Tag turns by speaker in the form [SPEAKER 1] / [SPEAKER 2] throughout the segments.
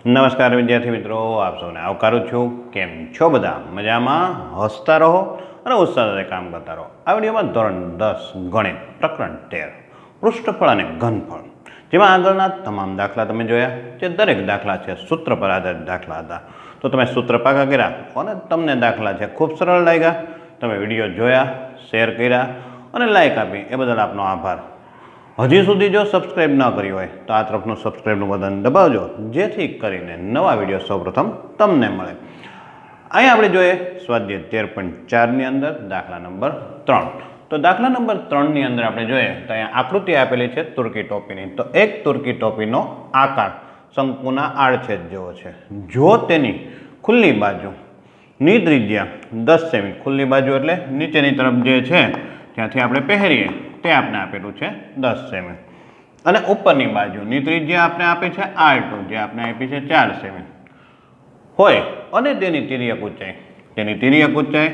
[SPEAKER 1] નમસ્કાર વિદ્યાર્થી મિત્રો, આપ સૌને આવકારું છું. કેમ છો બધા? મજામાં? હસતા રહો અને ઉત્સાહ સાથે કામ કરતા રહો. આ વિડીયોમાં ધોરણ 10 ગણિત પ્રકરણ 13 પૃષ્ઠફળ અને ઘનફળ, જેમાં આગળના તમામ દાખલા તમે જોયા. જે દરેક દાખલા છે સૂત્ર પર આધારિત દાખલા હતા. તો તમે સૂત્ર પાકા કર્યા અને તમને દાખલા છે ખૂબ સરળ લાગ્યા. તમે વિડીયો જોયા, શેર કર્યા અને લાઈક આપી, એ બદલ આપનો આભાર. હજી સુધી જો સબસ્ક્રાઈબ ન કરી હોય તો આ તરફનું સબસ્ક્રાઈબનું બટન દબાવજો, જેથી કરીને નવા વિડીયો સૌપ્રથમ તમને મળે. અહીંયા આપણે જોઈએ સ્વાધ્યાય 13.4ની અંદર દાખલા નંબર 3. તો દાખલા નંબર 3ની અંદર આપણે જોઈએ તો અહીંયા આકૃતિ આપેલી છે તુર્કી ટોપીની. તો એક તુર્કી ટોપીનો આકાર શંકુના આડછેદ જેવો છે. જો તેની ખુલ્લી બાજુની ત્રિજ્યા 10 સેમી, ખુલ્લી બાજુ એટલે નીચેની તરફ જે છે ત્યાંથી આપણે પહેરીએ તે આપણે આપેલું છે 10 સેમી, અને ઉપરની બાજુની ત્રિજ્યા આપણે આપી છે R2, જે આપણે આપી છે 4 સેમી હોય, અને તેની તિર્યક ઊંચાઈ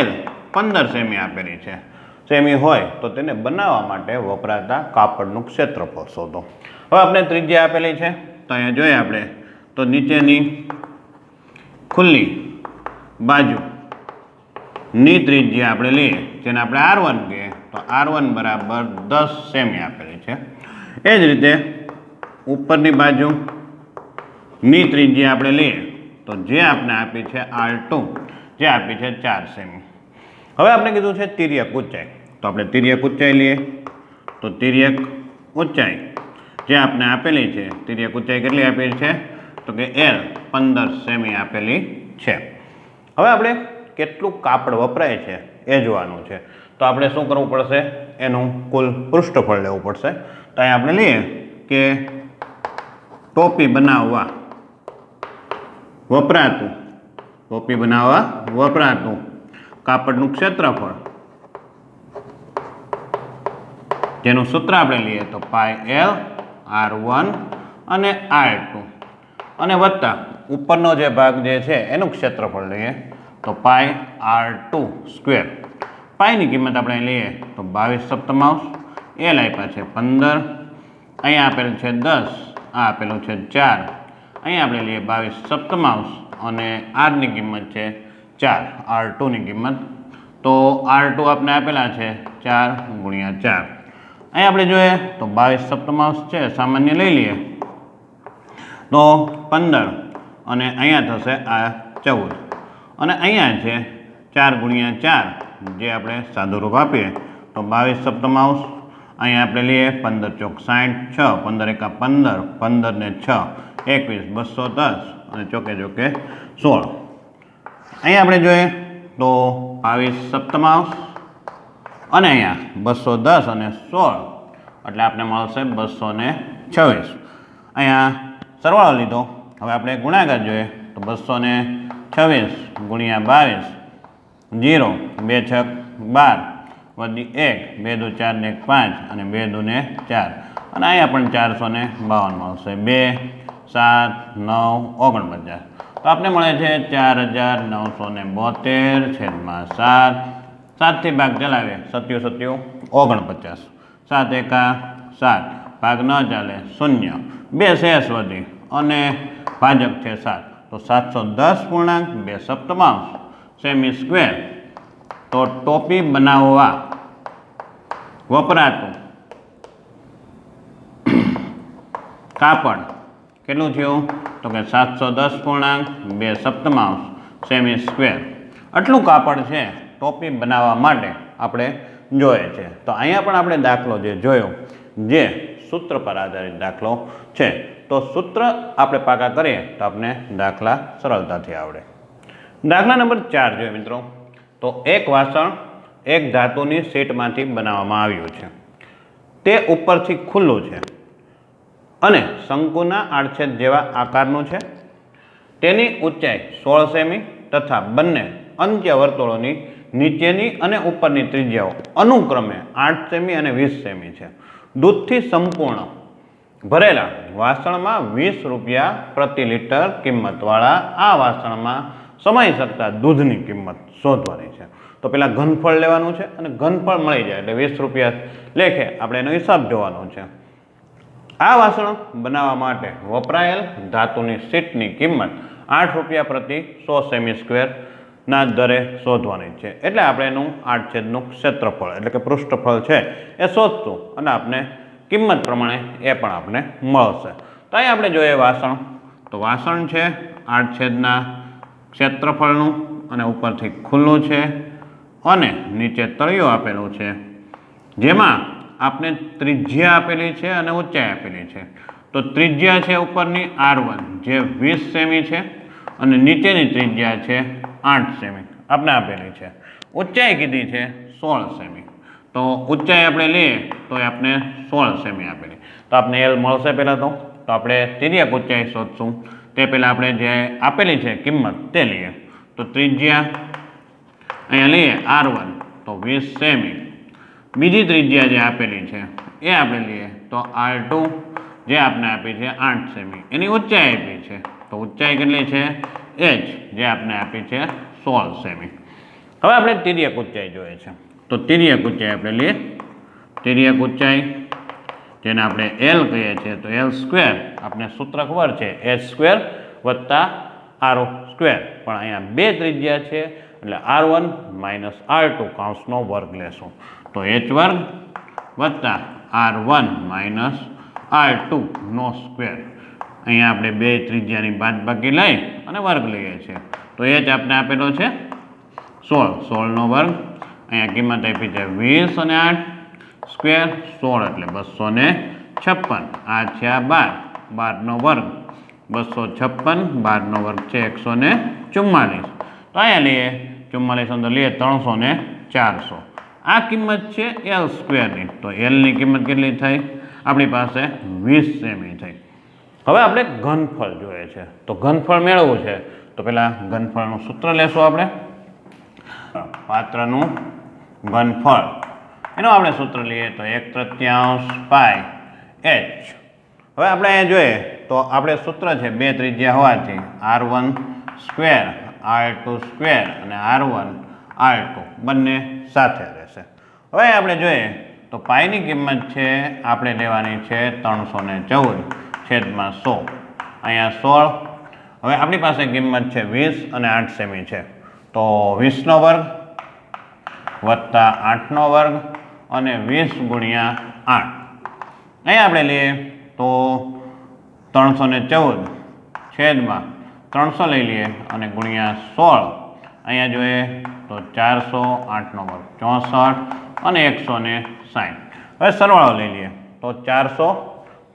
[SPEAKER 1] L 15 સેમી આપેલી છે સેમી હોય, તો તેને બનાવવા માટે વપરાતા કાપડનું ક્ષેત્રફળ શોધો. હવે આપણે ત્રિજ્યા આપેલી છે તો અહીંયા જોઈએ આપણે તો નીચેની ખુલ્લી બાજુની ત્રિજ્યા આપણે લઈએ, જેને આપણે R1 કહીએ, તો R1 બરાબર 10 સેમી આપેલી છે. એ જ રીતે ઉપરની બાજુની ત્રિજ્યા આપણે લઈએ તો જે આપણે આપી છે R2, જે આપી છે 4 સેમી. હવે આપણે કીધું છે તિર્યક ઊંચાઈ, તો આપણે તિર્યક ઊંચાઈ લઈએ. તો તિર્યક ઊંચાઈ જે આપણે આપેલી છે, તિર્યક ઊંચાઈ કેટલી આપેલી છે તો કે L 15 સેમી આપેલી છે. હવે આપણે કેટલું કાપડ વપરાય છે એ જોવાનું છે. તો આપણે શું કરવું પડશે? એનું કુલ પૃષ્ઠફળ લેવું પડશે. તો અહીં આપણે લઈએ કે ટોપી બનાવવા વપરાતું કાપડનું ક્ષેત્રફળ, જેનું સૂત્ર આપણે લઈએ તો પાઈ L R1 અને R2, અને વત્તા ઉપરનો જે ભાગ જે છે એનું ક્ષેત્રફળ લઈએ તો પાઈ R2 સ્ક્વેર. પાઈની કિંમત આપણે લઈએ તો 22 સપ્તમાંશ, L આપ્યા છે 15, અહીંયા આપેલું છે 10, આ આપેલું છે 4, અહીંયા આપણે લઈએ 22 સપ્તમાંશ, અને આરની કિંમત છે 4, R2ની કિંમત. તો R2 આપણે આપેલા છે 4 ગુણ્યા 4. અહીંયા આપણે જોઈએ તો 22 સપ્તમાંશ છે, સામાન્ય લઈ લઈએ તો 15, અને અહીંયા થશે આ 14, અને અહીંયા છે 4 ગુણ્યા 4, જે આપણે સાદું રૂપ આપીએ તો 22 સપ્તમાંશ. અહીંયા આપણે લઈએ 15 ચોક 60, 6 15 એકા 15, 15 ને 6 21, 210, અને ચોકે ચોકે 16. અહીંયા આપણે જોઈએ તો 22 સપ્તમાંશ, અને અહીંયા 210 અને 16, એટલે આપણે મળશે 226. અહીંયા સરવાળો લીધો. હવે આપણે ગુણાકાર જોઈએ તો 226 ગુણ્યા 22, 0 2 છક 12 વધી 1, 2 દુ 4 ને 5, અને 2 દુ ને 4, અને અહીંયા પણ 452 મળશે. 2 7 9 49, તો આપણે મળે છે 4972 છેદમાં 7. 7 થી ભાગ ચલાવીએ, 7 7 49, 7 એકા 7, ભાગ ન ચાલે 0, 2 શેષ વધી, અને ભાજક છે 7, તો 710.2 સપ્તમાંશ સેમી સ્ક્વેર. તો ટોપી બનાવવા વપરાતું કાપડ કેટલું થયું તો કે 710.2 સપ્તમાંશ સેમી સ્ક્વેર. આટલું કાપડ છે ટોપી બનાવવા માટે આપણે જોઈએ છે. તો અહીંયા પણ આપણે દાખલો જે જોયો, જે સૂત્ર પર આધારિત દાખલો છે, તો સૂત્ર આપણે પાકા કરીએ તો આપણે દાખલા સરળતાથી આવડે. દાખલા નંબર 4 જોઈએ મિત્રો. તો એક વાસણ એક ધાતુની શીટમાંથી બનાવવામાં આવ્યું છે. તે ઉપરથી ખુલ્લું છે અને શંકુના આડછેદ જેવા આકારનું છે. તેની ઊંચાઈ 16 સેમી તથા બંને અંત્ય વર્તુળોની નીચેની અને ઉપરની ત્રિજ્યાઓ અનુક્રમે 8 સેમી અને 20 સેમી છે. દૂધથી સંપૂર્ણ ભરેલા વાસણમાં 20 રૂપિયા પ્રતિ લીટર કિંમતવાળા આ વાસણમાં સમાઈ શકતા દૂધની કિંમત શોધવાની છે. તો પહેલાં ઘનફળ લેવાનું છે, અને ઘનફળ મળી જાય એટલે 20 રૂપિયા લેખે આપણે એનો હિસાબ જોવાનો છે. આ વાસણ બનાવવા માટે વપરાયેલ ધાતુની શીટની કિંમત 8 રૂપિયા પ્રતિ 100 સેમી સ્ક્વેરના દરે શોધવાની છે. એટલે આપણે એનું 8/નું ક્ષેત્રફળ એટલે કે પૃષ્ઠફળ છે એ શોધશું અને આપણે કિંમત પ્રમાણે એ પણ આપણે મળશે. તો અહીં આપણે જોઈએ વાસણ, તો વાસણ છે 8/ના ક્ષેત્રફળનું અને ઉપરથી ખુલ્લું છે અને નીચે તળિયું આપેલું છે, જેમાં આપણે ત્રિજ્યા આપેલી છે અને ઊંચાઈ આપેલી છે. તો ત્રિજ્યા છે ઉપરની R1 જે 20 સેમી છે અને નીચેની ત્રિજ્યા છે 8 સેમી આપણે આપેલી છે. ઊંચાઈ કીધી છે 16 સેમી. તો ઊંચાઈ આપણે લઈએ તો એ આપણે 16 સેમી આપેલી. તો આપણે L મળશે પહેલાં તો આપણે તિર્યક ઊંચાઈ શોધશું. તે પહેલાં આપણે જે આપેલી છે કિંમત તે લઈએ. તો ત્રિજ્યા અહીંયા લઈએ R1 તો 20 સેમી. બીજી ત્રિજ્યા જે આપેલી છે એ આપણે લઈએ તો R2 જે આપણે આપી છે 8 સેમી. એની ઊંચાઈ આપી છે તો ઊંચાઈ કેટલી છે h જે આપણે આપી છે 16 સેમી. હવે આપણે તિર્યક ઊંચાઈ જોઈએ છે. તો તિર્યક ઊંચાઈ આપણે લઈએ. તિર્યક ઊંચાઈ જેને આપણે L કહીએ છીએ તો L સ્ક્વેર આપણે સૂત્ર ખબર છે h સ્ક્વેર વત્તા R સ્ક્વેર, પણ અહીંયા બે ત્રિજ્યા છે એટલે R1 માઇનસ R2 કૌંસનો વર્ગ લેશું. તો h વર્ગ વત્તા R1 માઇનસ R2 નો સ્ક્વેર. અહીંયા આપણે બે ત્રિજ્યાની બાદબાકી લઈ અને વર્ગ લઈએ છીએ. તો h આપણે આપેલો છે 16 નો વર્ગ. અહીંયા કિંમત આપી છે 20 અને 8 સ્ક્વેર 16 એટલે 256. આ છે આ 12 નો વર્ગ 256, 12 નો વર્ગ છે 144. તો અહીંયા લઈએ 44 અંદર લઈએ 300 ને 400. આ કિંમત છે L સ્ક્વેરની. તો L ની કિંમત કેટલી થઈ આપણી પાસે 20 સેમી થઈ. હવે આપણે ઘનફળ જોઈએ છે. તો ઘનફળ મેળવવું છે તો પહેલાં ઘનફળનું સૂત્ર લેશું આપણે. પાત્રનું ઘનફળ એનું આપણે સૂત્ર લઈએ તો 1/3 પાઈ h. હવે આપણે અહીંયા જોઈએ તો આપણે સૂત્ર છે બે ત્રિજ્યા હોવાથી R1 સ્ક્વેર R2 સ્ક્વેર અને R1 R2 બંને સાથે રહેશે. હવે આપણે જોઈએ તો પાઈની કિંમત છે આપણે લેવાની છે 314/100. અહીંયા 16. હવે આપણી પાસે કિંમત છે 20 અને 8 સેમી છે. તો 20 નો વર્ગ વત્તા 8 નો વર્ગ અને 20 ગુણ્યા 8. અહીંયા આપણે લઈએ તો 314/300 લઈ લઈએ અને ગુણ્યા 16. અહીંયા જોઈએ તો 400, 8 નો વર્ગ 64 અને 160. હવે સરવાળો લઈ લઈએ તો 400,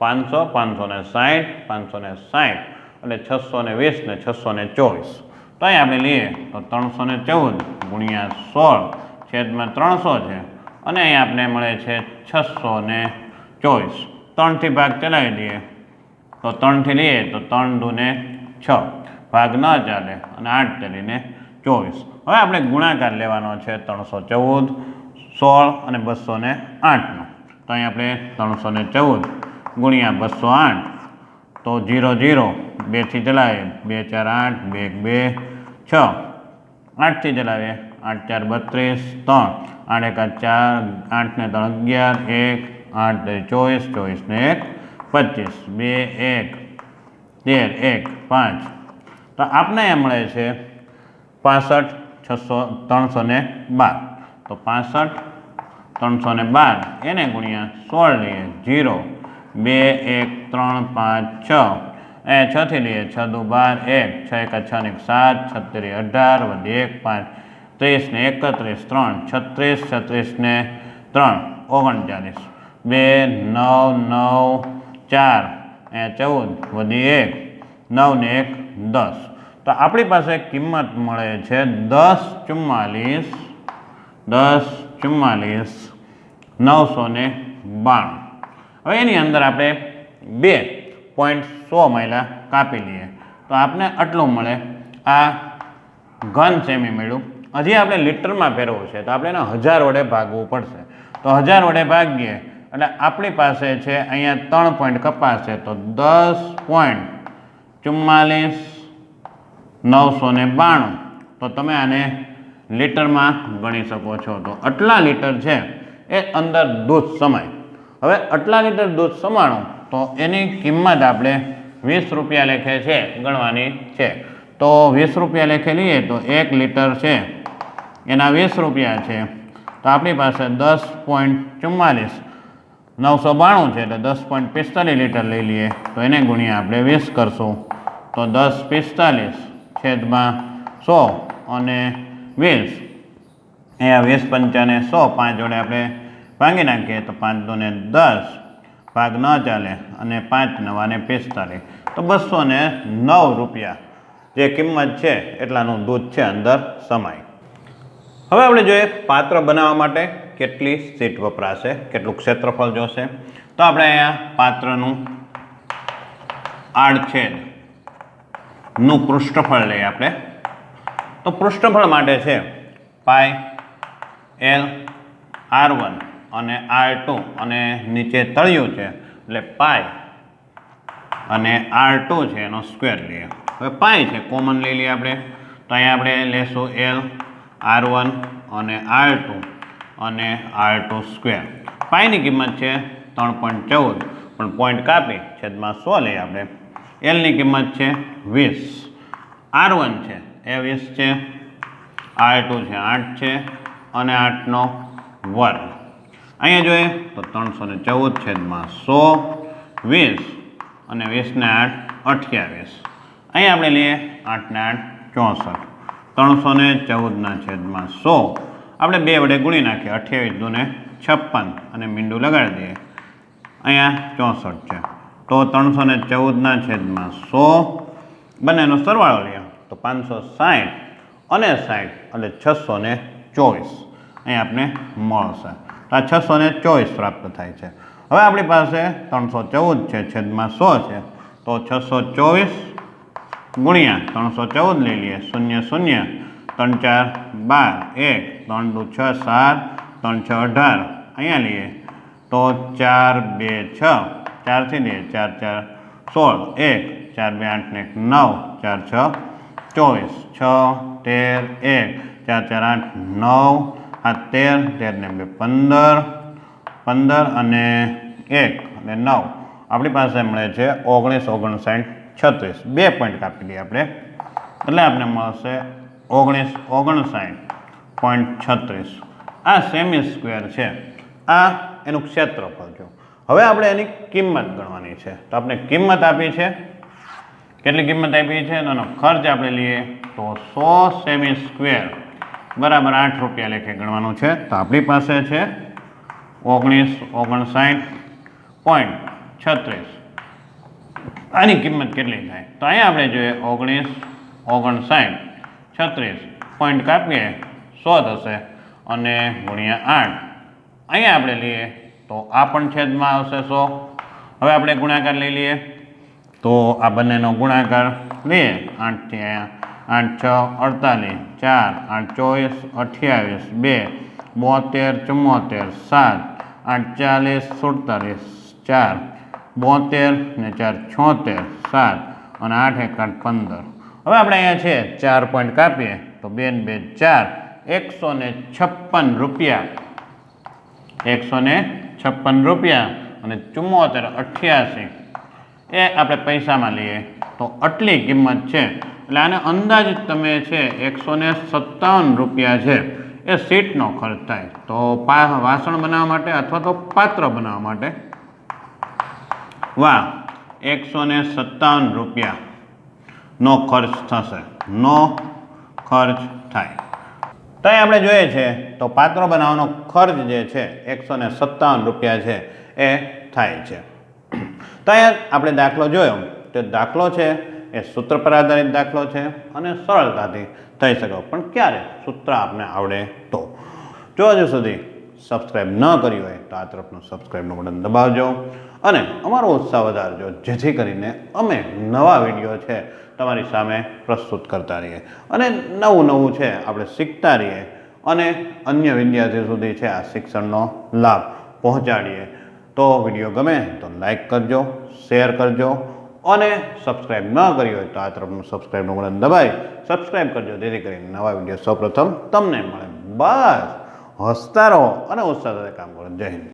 [SPEAKER 1] 500, 560, 560 એટલે 620 ને 624. તો અહીં આપણે લઈએ તો 314 ગુણ્યા 16/300 છે અને અહીં આપણે મળે છે 624. 3 થી ભાગ ચલાવી દઈએ તો 3 થી લઈએ તો 3 દૂને 6, ભાગ ન ચાલે અને 8 ચાલીને 24. હવે આપણે ગુણાકાર લેવાનો છે 314, 16 અને 208નો. તો અહીં આપણે 314 ગુણ્યા 208 તો 0 0 2 થી ચલાવીએ 2 4 8 2 2 6 8 થી ચલાવીએ 8 4 32 3 8 1 4 8 ને 3 11 1 8 24 24 ને 1 25 2 1 13 1 5. તો આપને એ મળે છે 65,312. તો 65,312 એને ગુણ્યા 16 લઈએ 0 2 1 3 5 6 એ 6 થી લઈએ 6 2 12 1 6 1 6 ને 7 36 18 વધી 1 5 30 ને 31 3 36 36 ને 3 39 2 9 9 4 એ 14 વધી 1 9 ને 1 10. તો આપણી પાસે કિંમત મળે છે 10,44,992. હવે એની અંદર આપણે 2.100 માઇલા કાપી લઈએ તો આપણે આટલું મળે. આ ઘન સેમી મળ્યું. હજી આપણે લીટરમાં ફેરવવું છે તો આપણે એને 1000 વડે ભાગવું પડશે. તો 1000 વડે ભાગીએ એટલે આપણી પાસે છે અહીંયા 3 પોઈન્ટ કપાશે તો 10.44,992. તો તમે આને લીટરમાં ગણી શકો છો. તો આટલા લીટર છે એ અંદર દૂધ સમાય. હવે આટલા લીટર દૂધ સમાણું તો તો એની કિંમત આપણે 20 રૂપિયા લેખે છે ગણવાની છે. તો 20 રૂપિયા લેખે લઈએ તો 1 લીટર છે એના 20 રૂપિયા છે. તો આપણી પાસે 10.44 992 છે એટલે 10.45 લીટર લઈ લઈએ તો એને ગુણ્યા આપણે 20 કરશું તો 10.45 છેદમાં 100 અને 20 અહીંયા 20 પંચાને 100 5 જોડે આપણે ભાંગી નાખીએ તો 5 દૂને 10 ભાગ ન ચાલે અને 5 નવાને 45 તો 209 રૂપિયા જે કિંમત છે એટલાનું દૂધ છે અંદર સમાય. હવે આપણે જોઈએ પાત્ર બનાવવા માટે કેટલી સીટ વપરાશે, કેટલું ક્ષેત્રફળ જોશે. તો આપણે અહીંયા પાત્રનું આડછેદનું પૃષ્ઠફળ લઈએ આપણે. તો પૃષ્ઠફળ માટે છે પાઈ એલ R1 અને R2 અને નીચે તળિયું છે એટલે પાઈ અને R2 છે એનો સ્ક્વેર લઈએ. હવે પાઈ છે કોમન લઈ લઈએ આપણે તો અહીંયા આપણે લેશું એલ R1 અને R2 અને R2 સ્ક્વેર. પાઈની કિંમત છે 3.14 પણ પોઈન્ટ કાપી છેદમાં 100 લઈએ આપણે. એલની કિંમત છે 20, R1 છે એ 20 છે, R2 છે 8 છે અને 8નો વર્ગ. અહીંયા જોઈએ તો 314 છેદમાં 100 20 અને 20 ને 8 28. અહીંયા આપણે લઈએ 8 ને 8 64 314 છેદમાં 100 આપણે 2 વડે ગુણી નાખીએ 28 દૂને 56 અને મીંડું લગાડી દઈએ અહીંયા 64 છે તો 314 છેદમાં 100 બંનેનો સરવાળો લઈએ તો 560 અને 60 એટલે 624 અહીંયા આપણે મળશે. તો આ 624 પ્રાપ્ત થાય છે. હવે આપણી પાસે 314 છે છેદમાં 100 છે તો 624 ગુણ્યા 314 લઈ લઈએ 0 0 3 4 12 1 3 2 6 7 3 6 18 અહીંયા લઈએ તો 4 2 6 4 થી લઈએ 4 4 16 1 4 2 8 ને 9 4 6 24 6 13 1 4 4 8 9 આ 13 13 ને 2 15 15 અને 1 અને 9 આપણી પાસે મળે છે 19 59 36 2 પોઈન્ટ કાપી લઈએ આપણે એટલે આપણે મળશે 1959.36. આ સેમી સ્ક્વેર છે. આ એનું ક્ષેત્રફળ છે. હવે આપણે એની કિંમત ગણવાની છે તો આપણે કિંમત આપી છે. કેટલી કિંમત આપી છે એનો ખર્ચ આપણે લઈએ તો 100 સેમી સ્ક્વેર બરાબર 8 રૂપિયા લેખે ગણવાનું છે. તો આપણી પાસે છે 1959.36. આની કિંમત કેટલી થાય તો અહીંયા આપણે જોઈએ 1959.36 પોઈન્ટ કાપીએ 100 થશે અને ગુણ્યા 8 અહીંયા આપણે લઈએ તો આ પણ છેદમાં આવશે 100. હવે આપણે ગુણાકાર લઈ લઈએ તો આ બંનેનો ગુણાકાર લઈએ 8 થી અહીંયા 8 6 48 4 28 28 2 72 74 7 8 40 47 4 72 ને 4 76 7 અને 8 1 8 15. હવે આપણે અહીંયા છે 4 પોઈન્ટ કાપીએ તો 2 ને 2 4 156 રૂપિયા 156 રૂપિયા અને 74 88 એ આપણે પૈસામાં લઈએ તો આટલી કિંમત છે. એટલે આને અંદાજિત તમે છે 157 રૂપિયા છે એ સીટનો ખર્ચ થાય. તો વાસણ બનાવવા માટે અથવા તો પાત્ર બનાવવા માટે 157 રૂપિયાનો ખર્ચ થશે, નો ખર્ચ થાય. તો અહીં આપણે જોઈએ છે તો પાત્ર બનાવવાનો ખર્ચ જે છે 157 રૂપિયા છે એ થાય છે. તો અહીંયા આપણે દાખલો જોયો તે દાખલો છે એ સૂત્ર પર આધારિત દાખલો છે અને સરળતાથી થઈ શકે પણ ક્યારે સૂત્ર આપને આવડે તો. જો હજુ સુધી સબસ્ક્રાઈબ ન કર્યું હોય તો આ તરફનું સબસ્ક્રાઈબનું બટન દબાવજો અને અમારો ઉત્સાહ વધારજો જેથી કરીને અમે નવા વિડીયો છે તમારી સામે પ્રસ્તુત કરતા રહીએ અને નવું નવું છે આપણે શીખતા રહીએ અને અન્ય વિદ્યાર્થીઓ સુધી છે આ શિક્ષણનો લાભ પહોંચાડીએ. તો વિડીયો ગમે તો લાઈક કરજો, શેર કરજો અને સબસ્ક્રાઈબ ન કરી હોય તો આ તરફનું સબસ્ક્રાઈબનું બટન દબાવી સબસ્ક્રાઈબ કરજો જેથી કરીને નવા વિડીયો સૌપ્રથમ તમને મળે. બસ હસતા રહો અને ઉત્સાહ સાથે કામ કરો. જય હિન્દ.